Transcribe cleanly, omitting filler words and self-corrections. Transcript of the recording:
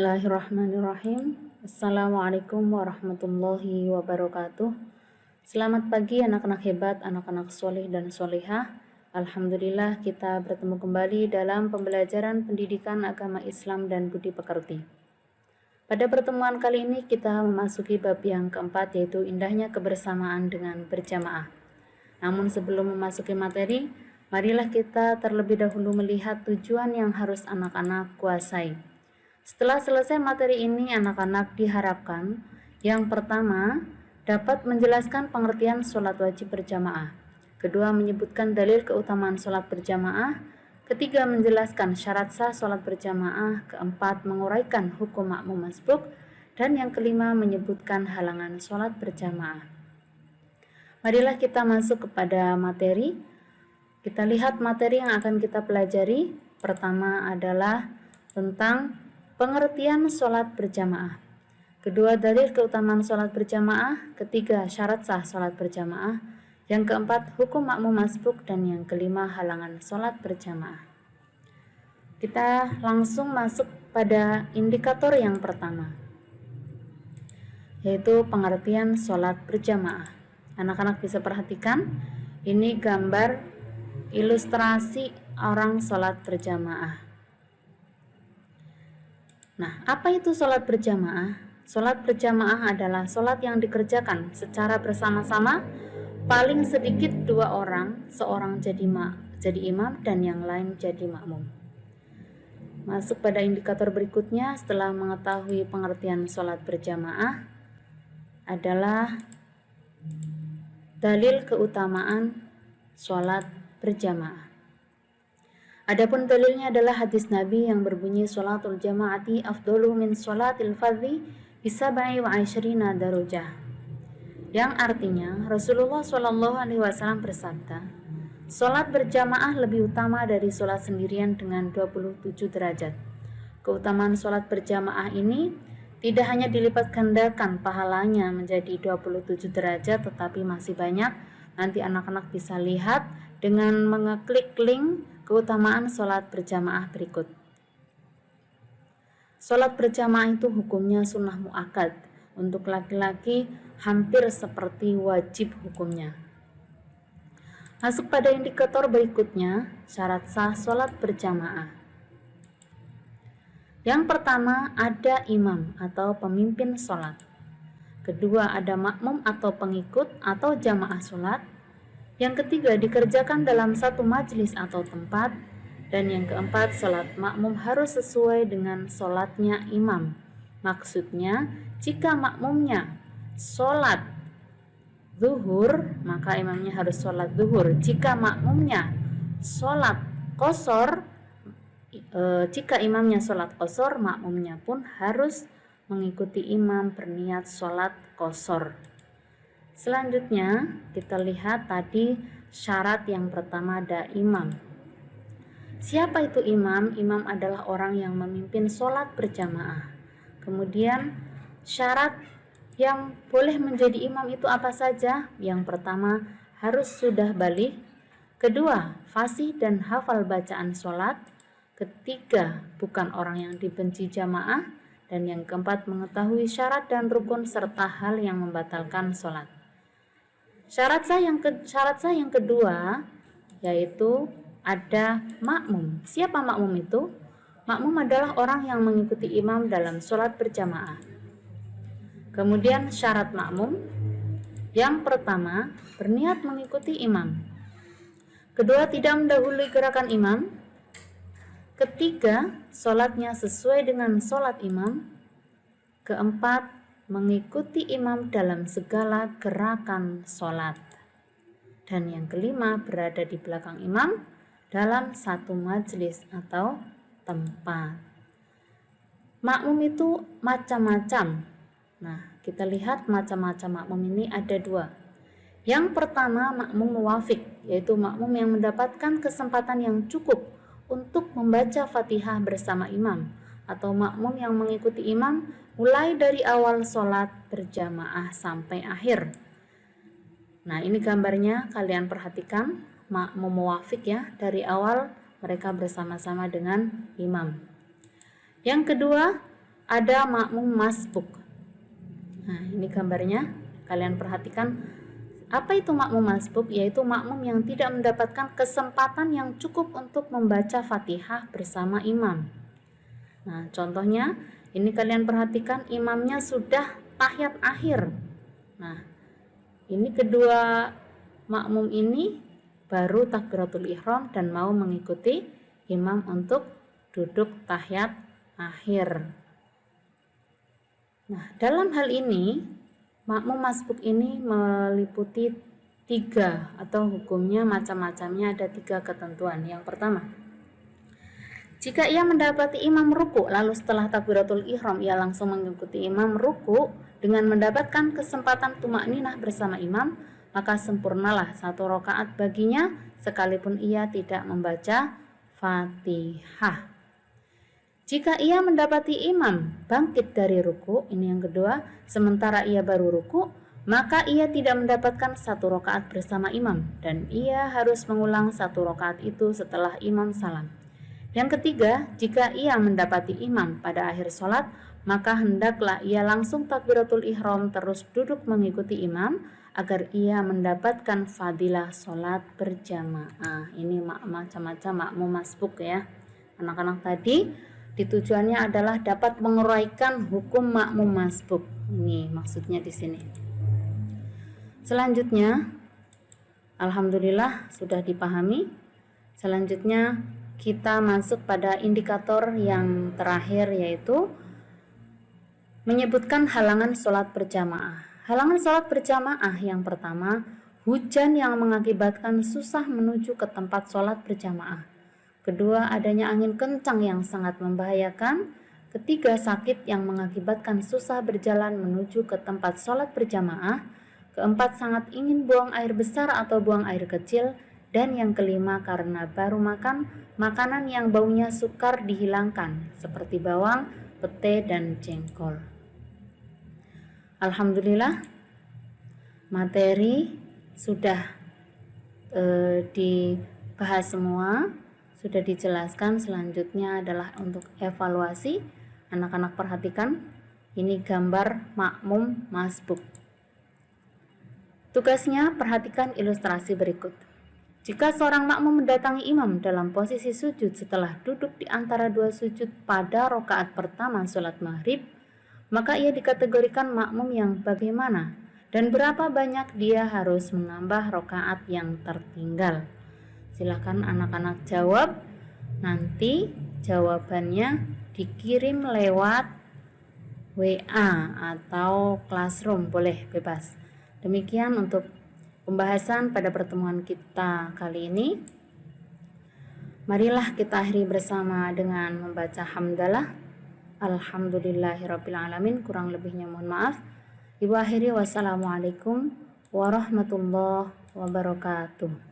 Bismillahirrahmanirrahim. Assalamualaikum warahmatullahi wabarakatuh. Selamat pagi anak-anak hebat, anak-anak soleh dan solehah. Alhamdulillah kita bertemu kembali dalam pembelajaran pendidikan agama Islam dan budi pekerti. Pada pertemuan kali ini kita memasuki bab yang keempat, yaitu indahnya kebersamaan dengan berjamaah. Namun sebelum memasuki materi, marilah kita terlebih dahulu melihat tujuan yang harus anak-anak kuasai. Setelah selesai materi ini, anak-anak diharapkan yang pertama dapat menjelaskan pengertian sholat wajib berjamaah, kedua menyebutkan dalil keutamaan sholat berjamaah, ketiga menjelaskan syarat sah sholat berjamaah, keempat menguraikan hukum makmum masbuk, dan yang kelima menyebutkan halangan sholat berjamaah. Marilah kita masuk kepada materi. Kita lihat materi yang akan kita pelajari. Pertama adalah tentang pengertian sholat berjamaah, kedua dalil keutamaan sholat berjamaah, ketiga syarat sah sholat berjamaah, yang keempat hukum makmum masbuk, dan yang kelima halangan sholat berjamaah. Kita langsung masuk pada indikator yang pertama, yaitu pengertian sholat berjamaah. Anak-anak bisa perhatikan, ini gambar ilustrasi orang sholat berjamaah. Nah, apa itu sholat berjamaah? Sholat berjamaah adalah sholat yang dikerjakan secara bersama-sama, paling sedikit dua orang, seorang jadi imam dan yang lain jadi makmum. Masuk pada indikator berikutnya setelah mengetahui pengertian sholat berjamaah adalah dalil keutamaan sholat berjamaah. Adapun dalilnya adalah hadis Nabi yang berbunyi sholatul jama'ati afdalu min sholatil fardhi bisabai wa asyrina darajah. Yang artinya Rasulullah SAW bersabda, sholat berjamaah lebih utama dari sholat sendirian dengan 27 derajat. Keutamaan sholat berjamaah ini tidak hanya dilipat gandakan pahalanya menjadi 27 derajat, tetapi masih banyak. Nanti anak-anak bisa lihat dengan mengeklik link keutamaan sholat berjamaah berikut. Sholat berjamaah itu hukumnya sunnah muakkad. Untuk laki-laki hampir seperti wajib hukumnya. Masuk pada indikator berikutnya, syarat sah sholat berjamaah. Yang pertama ada imam atau pemimpin sholat. Kedua ada makmum atau pengikut atau jamaah sholat. Yang ketiga dikerjakan dalam satu majelis atau tempat. Dan yang keempat, sholat makmum harus sesuai dengan sholatnya imam. Maksudnya, jika makmumnya sholat zuhur, maka imamnya harus sholat zuhur. Jika makmumnya sholat qashar, jika imamnya sholat qashar, makmumnya pun harus mengikuti imam berniat sholat qashar. Selanjutnya kita lihat tadi syarat yang pertama ada imam. Siapa itu imam? Imam adalah orang yang memimpin sholat berjamaah. Kemudian syarat yang boleh menjadi imam itu apa saja? Yang pertama harus sudah baligh. Kedua fasih dan hafal bacaan sholat. Ketiga bukan orang yang dibenci jamaah. Dan yang keempat mengetahui syarat dan rukun serta hal yang membatalkan sholat. Syarat sah yang kedua yaitu ada makmum. Siapa makmum itu? Makmum adalah orang yang mengikuti imam dalam sholat berjamaah. Kemudian syarat makmum yang pertama berniat mengikuti imam. Kedua tidak mendahului gerakan imam. Ketiga sholatnya sesuai dengan sholat imam. Keempat mengikuti imam dalam segala gerakan sholat. Dan yang kelima berada di belakang imam dalam satu majelis atau tempat. Makmum itu macam-macam. Nah, kita lihat macam-macam makmum ini ada dua. Yang pertama makmum muwafiq, yaitu makmum yang mendapatkan kesempatan yang cukup untuk membaca Fatihah bersama imam, atau makmum yang mengikuti imam mulai dari awal sholat berjamaah sampai akhir. Nah, ini gambarnya, kalian perhatikan makmum muwafiq ya, dari awal mereka bersama-sama dengan imam. Yang kedua, ada makmum masbuk. Nah, ini gambarnya, kalian perhatikan. Apa itu makmum masbuk? Yaitu makmum yang tidak mendapatkan kesempatan yang cukup untuk membaca Fatihah bersama imam. Nah, contohnya ini kalian perhatikan, imamnya sudah tahiyat akhir. Nah, ini kedua makmum ini baru takbiratul ihram dan mau mengikuti imam untuk duduk tahiyat akhir. Nah, dalam hal ini makmum masbuk ini meliputi 3 atau hukumnya macam-macamnya, ada 3 ketentuan. Yang pertama, jika ia mendapati imam ruku, lalu setelah takbiratul ihram ia langsung mengikuti imam ruku dengan mendapatkan kesempatan tumakninah bersama imam, maka sempurnalah 1 rakaat baginya sekalipun ia tidak membaca Fatihah. Jika ia mendapati imam bangkit dari ruku, ini yang kedua, sementara ia baru ruku, maka ia tidak mendapatkan 1 rakaat bersama imam dan ia harus mengulang 1 rakaat itu setelah imam salam. Yang ketiga, jika ia mendapati imam pada akhir sholat, maka hendaklah ia langsung takbiratul ihram terus duduk mengikuti imam agar ia mendapatkan fadilah sholat berjamaah. Ini macam-macam makmum masbuk ya. Anak-anak tadi tujuannya adalah dapat menguraikan hukum makmum masbuk. Ini maksudnya di sini. Selanjutnya, alhamdulillah sudah dipahami. Selanjutnya kita masuk pada indikator yang terakhir, yaitu menyebutkan halangan sholat berjamaah. Halangan sholat berjamaah yang pertama, hujan yang mengakibatkan susah menuju ke tempat sholat berjamaah. Kedua, adanya angin kencang yang sangat membahayakan. Ketiga, sakit yang mengakibatkan susah berjalan menuju ke tempat sholat berjamaah. Keempat, sangat ingin buang air besar atau buang air kecil. Dan yang kelima, karena baru makan makanan yang baunya sukar dihilangkan, seperti bawang, pete, dan jengkol. Alhamdulillah, materi sudah dibahas semua, sudah dijelaskan. Selanjutnya adalah untuk evaluasi. Anak-anak perhatikan, ini gambar makmum masbuk. Tugasnya, perhatikan ilustrasi berikut. Jika seorang makmum mendatangi imam dalam posisi sujud setelah duduk di antara 2 sujud pada rakaat pertama sholat maghrib, maka ia dikategorikan makmum yang bagaimana dan berapa banyak dia harus menambah rakaat yang tertinggal. Silakan anak-anak jawab. Nanti jawabannya dikirim lewat WA atau Classroom, boleh bebas. Demikian untuk pembahasan pada pertemuan kita kali ini. Marilah kita akhiri bersama dengan membaca hamdalah. Alhamdulillahirrabbilalamin. Kurang lebihnya mohon maaf. Ibu akhiri, wassalamualaikum warahmatullahi wabarakatuh.